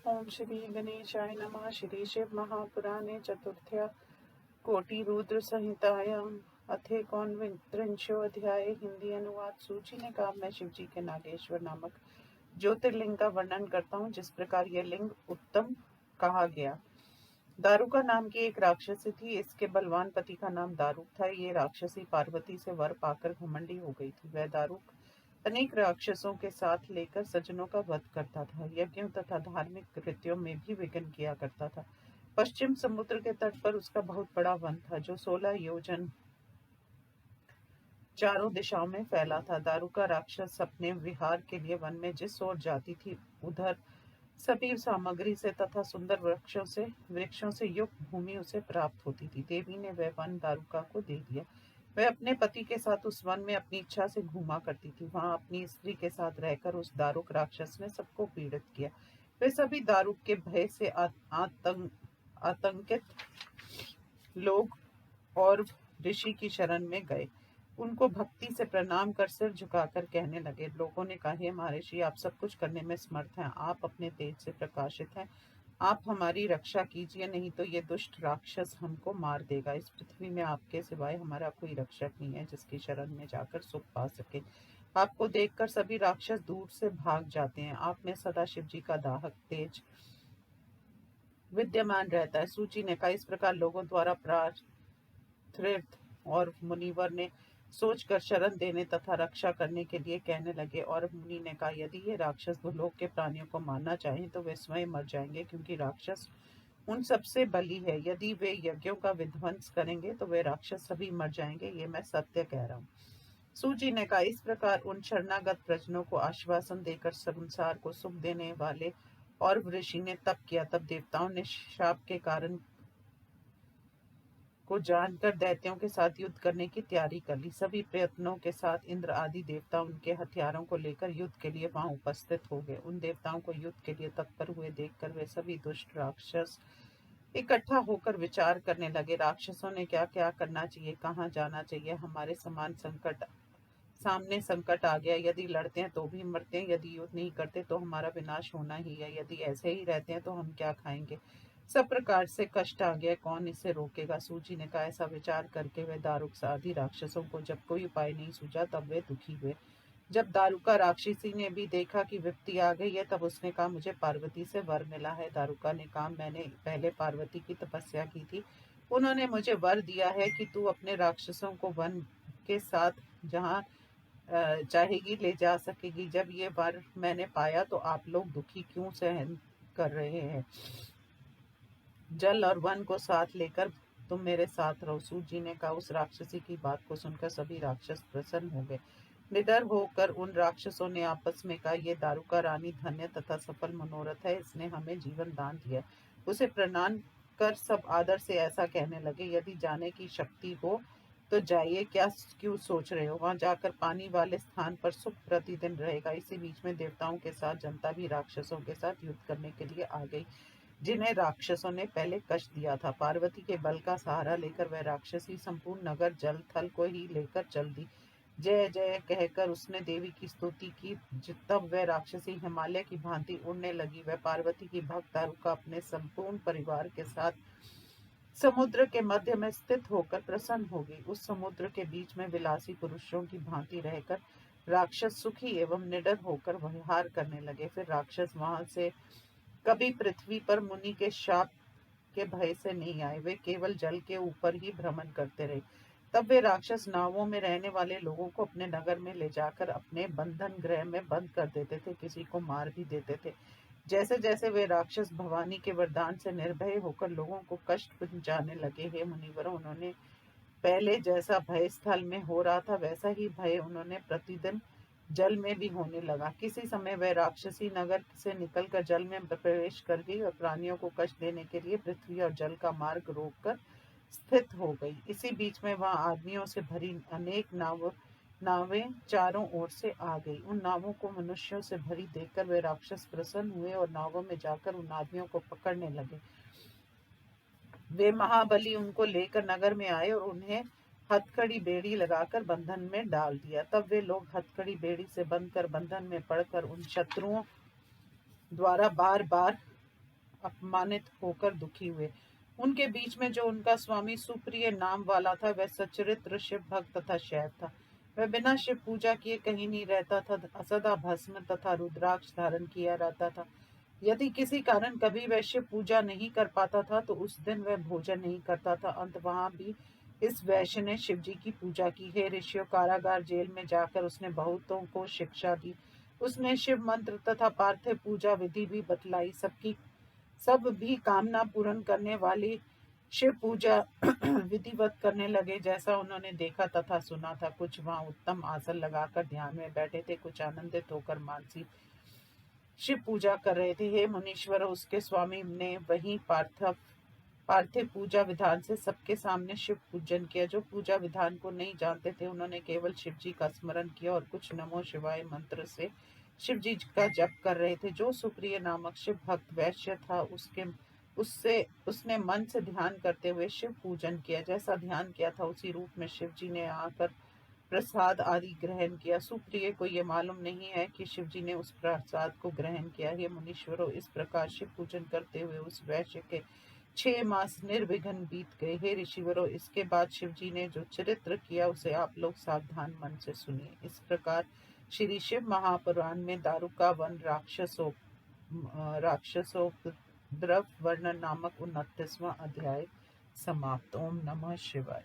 ओम श्री गणेशाय नमः। श्री शिव महापुराणे चतुर्थ्या कोटि रुद्र संहितायां अथेकोनविंशो अध्याय। हिंदी अनुवाद। सूची ने कहा, मैं शिव जी के नागेश्वर नामक ज्योतिर्लिंग का वर्णन करता हूँ, जिस प्रकार यह लिंग उत्तम कहा गया। दारुका नाम की एक राक्षसी थी। इसके बलवान पति का नाम दारुक था। ये राक्षसी पार्वती से वर पाकर घमंडी हो गई थी। वह दारुक अनेक राक्षसों के साथ लेकर सज्जनों का वध करता था। यज्ञों तथा धार्मिक कृत्यों में भी विघ्न किया करता था। पश्चिम समुद्र के तट पर उसका बहुत बड़ा वन था, जो 16 योजन चारों दिशाओं में फैला था। दारुका राक्षस अपने विहार के लिए वन में जिस ओर जाती थी, उधर सभी सामग्री से तथा सुंदर वृक्षों से युक्त भूमि उसे प्राप्त होती थी। देवी ने वह वन दारुका को दे दिया। वह अपने पति के साथ उस वन में अपनी इच्छा से घूमा करती थी। वहां अपनी स्त्री के साथ रहकर उस दारुक राक्षस ने सबको पीड़ित किया। वे सभी दारुक के भय से आतंकित लोग और ऋषि की शरण में गए। उनको भक्ति से प्रणाम कर सिर झुकाकर कहने लगे। लोगों ने कहा, हे महर्षि, आप सब कुछ करने में समर्थ हैं। आप अपने तेज से प्रकाशित हैं। आप हमारी रक्षा कीजिए, नहीं तो ये दुष्ट राक्षस हमको मार देगा। इस पृथ्वी में आपके सिवाय हमारा कोई रक्षक नहीं है, जिसकी शरण में जाकर सुख पा सके। आपको देखकर सभी राक्षस दूर से भाग जाते हैं। आप में सदा शिव जी का दाहक तेज विद्यमान रहता है। सूची ने कहा, इस प्रकार लोगों द्वारा प्रार्थित और मुनिवर ने सोचकर शरण देने तथा रक्षा करने के लिए कहने लगे। और मुनि ने कहा, यदि ये राक्षस भूलोक के प्राणियों को मारना चाहें तो वे स्वयं मर जाएंगे, क्योंकि राक्षस उन सबसे बली है। यदि वे यज्ञों का विध्वंस करेंगे तो वे राक्षस सभी मर जाएंगे। ये मैं सत्य कह रहा हूँ। सूची ने कहा, इस प्रकार उन शरणागत प्रजनों को आश्वासन देकर संसार को सुख देने वाले और ऋषि ने तप किया। तब देवताओं ने शाप के कारण को जानकर दैत्यों के साथ युद्ध करने की तैयारी कर ली। सभी प्रयत्नों के साथ इंद्र आदि देवता उनके हथियारों को लेकर युद्ध के लिए वहां उपस्थित हो गए। उन देवताओं को युद्ध के लिए तत्पर हुए देखकर वे सभी दुष्ट राक्षस इकट्ठा होकर विचार करने लगे। राक्षसों ने क्या क्या करना चाहिए, कहाँ जाना चाहिए। हमारे सामने संकट आ गया। यदि लड़ते हैं तो भी मरते हैं, यदि युद्ध नहीं करते तो हमारा विनाश होना ही है। यदि ऐसे ही रहते हैं तो हम क्या खाएंगे। सब प्रकार से कष्ट आ गया, कौन इसे रोकेगा। सूची ने कहा, ऐसा विचार करके वे दारुक आदि राक्षसों को जब कोई उपाय नहीं सूझा, तब वे दुखी हुए। जब दारुका राक्षसी ने भी देखा कि विपत्ति आ गई है, तब उसने कहा, मुझे पार्वती से वर मिला है। दारुका ने कहा, मैंने पहले पार्वती की तपस्या की थी। उन्होंने मुझे वर दिया है कि तू अपने राक्षसों को वन के साथ जहाँ चाहेगी ले जा सकेगी। जब ये वर मैंने पाया तो आप लोग दुखी क्यों सहन कर रहे हैं। जल और वन को साथ लेकर तुम मेरे साथ रहो। सूजी ने कहा, उस राक्षसी की बात को सुनकर सभी राक्षस प्रसन्न हो गए। निडर होकर उन राक्षसों ने आपस में कहा, ये दारुका रानी धन्य तथा सफल मनोरथ है। इसने हमें जीवन दान दिया। उसे प्रणाम कर सब आदर से ऐसा कहने लगे, यदि जाने की शक्ति हो तो जाइए, क्यों सोच रहे हो। वहां जाकर पानी वाले स्थान पर सुख प्रतिदिन रहेगा। इसी बीच में देवताओं के साथ जनता भी राक्षसों के साथ युद्ध करने के लिए आ गई, जिन्हें राक्षसों ने पहले कष्ट दिया था। पार्वती के बल का सहारा लेकर वह राक्षसी संपूर्ण नगर जल थल को ही लेकर चल दी। जय जय कहकर उसने देवी की स्तुति की। तब वह राक्षसी हिमालय की भांति उड़ने लगी। वह पार्वती की भक्त दारुका अपने संपूर्ण परिवार के साथ समुद्र के मध्य में स्थित होकर प्रसन्न हो गई। उस समुद्र के बीच में विलासी पुरुषों की भांति रहकर राक्षस सुखी एवं निडर होकर विहार करने लगे। फिर राक्षस वहां से कभी पृथ्वी पर मुनि के शाप के भय से नहीं आए। वे केवल जल के ऊपर ही भ्रमण करते रहे। तब वे राक्षस नावों में रहने वाले लोगों को अपने नगर में ले जाकर अपने बंधन गृह में बंद कर देते थे। किसी को मार भी देते थे। जैसे जैसे वे राक्षस भवानी के वरदान से निर्भय होकर लोगों को कष्ट पहुंचाने लगे, हे मुनिवरों, उन्होंने पहले जैसा भय स्थल में हो रहा था, वैसा ही भय उन्होंने प्रतिदिन जल में भी होने लगा। किसी समय वह राक्षसी नगर से निकलकर जल में प्रवेश कर गई और प्राणियों को कष्ट देने के लिए पृथ्वी और जल का मार्ग रोककर स्थित हो गई। इसी बीच में वहां आदमियों से भरी अनेक नावें चारों ओर से आ गई। उन नावों को मनुष्यों से भरी देखकर वे राक्षस प्रसन्न हुए और नावों में जाकर उन आदमियों को पकड़ने लगे। वे महाबली उनको लेकर नगर में आए और उन्हें हथकड़ी बेड़ी लगाकर बंधन में डाल दिया। तब वे लोग हथकड़ी बेड़ी से बंधकर बंधन में पड़कर उन शत्रुओं द्वारा बार बार अपमानित होकर दुखी हुए। उनके बीच में जो उनका स्वामी सुप्रिय नाम वाला था, वह सच्चरित्र शिव भक्त तथा शैव था। वह बिना शिव पूजा किए कहीं नहीं रहता था, सदा भस्म तथा रुद्राक्ष धारण किया रहता था। यदि किसी कारण कभी वह शिव पूजा नहीं कर पाता था, तो उस दिन वह भोजन नहीं करता था। अंत वहां भी इस वैश्य ने शिव जी की पूजा की। हे ऋषियों, कारागार जेल में जाकर उसने बहुतों को शिक्षा दी। उसने शिव मंत्र तथा पार्थिव पूजा विधि भी बतलाई। सब भी कामना पूर्ण करने वाली शिव पूजा विधिवत करने लगे, जैसा उन्होंने देखा तथा सुना था। कुछ वहां उत्तम आसन लगाकर ध्यान में बैठे थे, कुछ आनंदित होकर मानसी शिव पूजा कर रहे थे। हे मुनीश्वर, उसके स्वामी ने वही पार्थिव पूजा विधान से सबके सामने शिव पूजन किया। जो पूजा विधान को नहीं जानते थे, उन्होंने केवल शिव जी का स्मरण किया और कुछ नमो शिवाय मंत्र से शिव जी का जप कर रहे थे। जो सुप्रिय नामक शिव भक्त वैश्य था, उसने मन से ध्यान करते हुए शिव पूजन किया। जैसा ध्यान किया था, उसी रूप में शिव जी ने आकर प्रसाद आदि ग्रहण किया। सुप्रिय को ये मालूम नहीं है कि शिव जी ने उस प्रसाद को ग्रहण किया। हे मुनीश्वरों, इस प्रकार शिव पूजन करते हुए उस वैश्य के 6 मास निर्विघ्न बीत गए। हे ऋषिवरों, इसके बाद शिव जी ने जो चरित्र किया, उसे आप लोग सावधान मन से सुनिए। इस प्रकार श्री शिव महापुराण में दारुका वन राक्षसोपद्रव वर्णन नामक 29वां अध्याय समाप्त। ओम नमः शिवाय।